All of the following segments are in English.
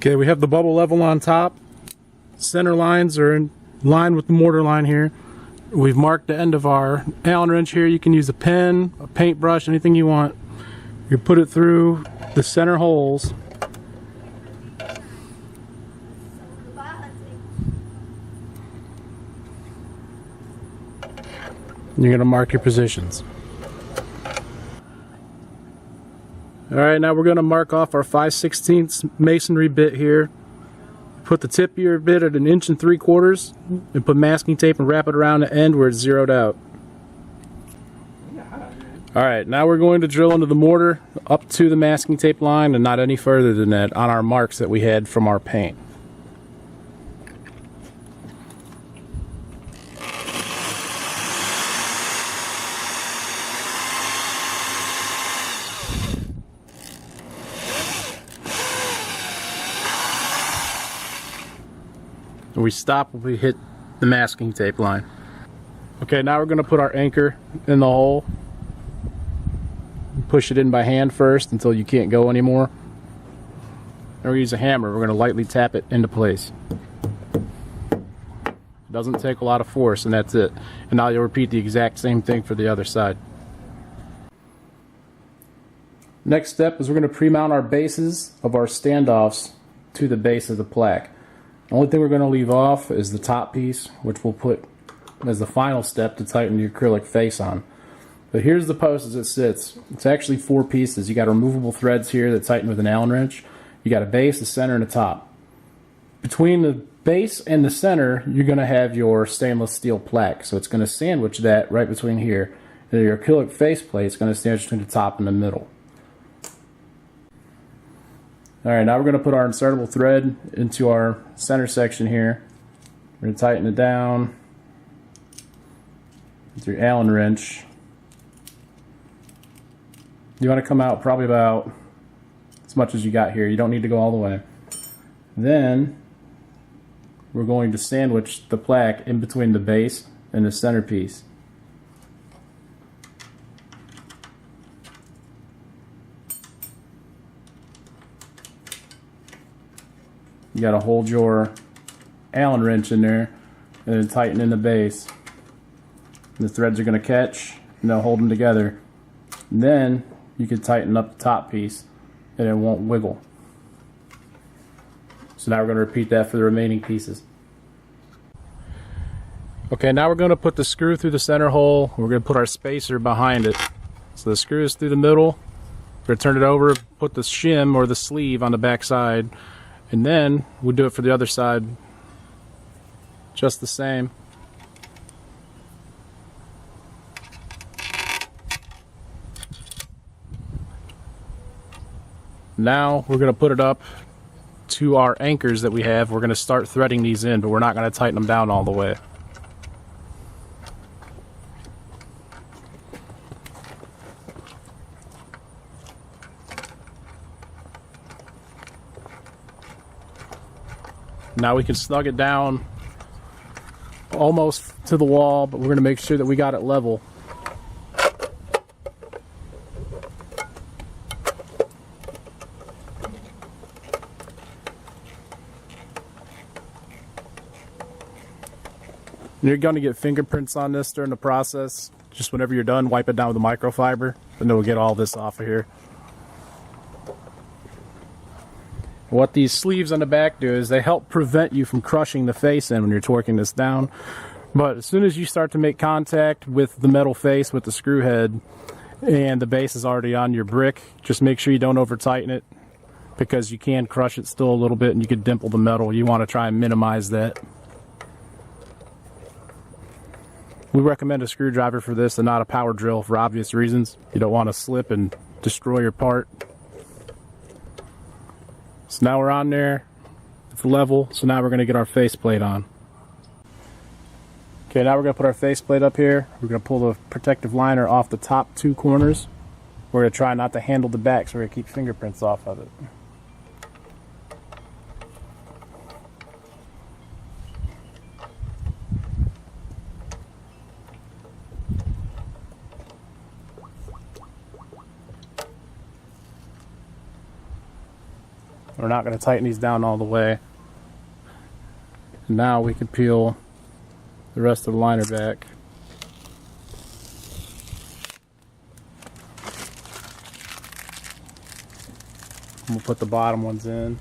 Okay, we have the bubble level on top. Center lines are in line with the mortar line here. We've marked the end of our Allen wrench here. You can use a pen, a paintbrush, anything you want. You put it through the center holes. You're going to mark your positions. Alright, now we're going to mark off our 5/16 masonry bit here. Put the tip of your bit at 1 3/4 inches and put masking tape and wrap it around the end where it's zeroed out. Alright, now we're going to drill into the mortar up to the masking tape line and not any further than that on our marks that we had from our paint. We stop when we hit the masking tape line. Okay, now we're going to put our anchor in the hole. Push it in by hand first until you can't go anymore. Then we use a hammer. We're going to lightly tap it into place. It doesn't take a lot of force, and that's it. And now you'll repeat the exact same thing for the other side. Next step is we're going to pre-mount our bases of our standoffs to the base of the plaque. The only thing we're going to leave off is the top piece, which we'll put as the final step to tighten the acrylic face on. But here's the post as it sits. It's actually 4 pieces. You got removable threads here that tighten with an Allen wrench. You got a base, a center, and a top. Between the base and the center, you're going to have your stainless steel plaque. So it's going to sandwich that right between here. And your acrylic face plate is going to sandwich between the top and the middle. Alright, now we're going to put our insertable thread into our center section here. We're going to tighten it down with your Allen wrench. You want to come out probably about as much as you got here. You don't need to go all the way. Then we're going to sandwich the plaque in between the base and the centerpiece. You got to hold your Allen wrench in there and then tighten in the base. And the threads are going to catch and they'll hold them together. And then you can tighten up the top piece and it won't wiggle. So now we're going to repeat that for the remaining pieces. Okay, now we're going to put the screw through the center hole. We're going to put our spacer behind it. So the screw is through the middle. We're going to turn it over, put the shim or the sleeve on the back side. And then we'll do it for the other side just the same. Now we're going to put it up to our anchors that we have. We're going to start threading these in, but we're not going to tighten them down all the way. Now we can snug it down almost to the wall, but we're going to make sure that we got it level. You're going to get fingerprints on this during the process. Just whenever you're done, wipe it down with a microfiber, and then we'll get all this off of here. What these sleeves on the back do is they help prevent you from crushing the face in when you're torquing this down. But as soon as you start to make contact with the metal face, with the screw head, and the base is already on your brick, just make sure you don't over tighten it, because you can crush it still a little bit and you could dimple the metal. You want to try and minimize that. We recommend a screwdriver for this and not a power drill for obvious reasons. You don't want to slip and destroy your part. So now we're on there, it's level, so now we're going to get our faceplate on. Okay, now we're going to put our faceplate up here. We're going to pull the protective liner off the top 2 corners. We're going to try not to handle the back, so we're going to keep fingerprints off of it. We're not going to tighten these down all the way. Now we can peel the rest of the liner back. We'll put the bottom ones in.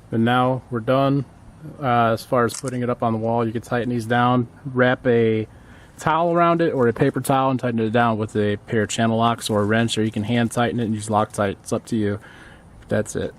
And now we're done. As far as putting it up on the wall, you can tighten these down, wrap a towel around it or a paper towel and tighten it down with a pair of channel locks or a wrench, or you can hand tighten it and use Loctite. It's up to you. That's it.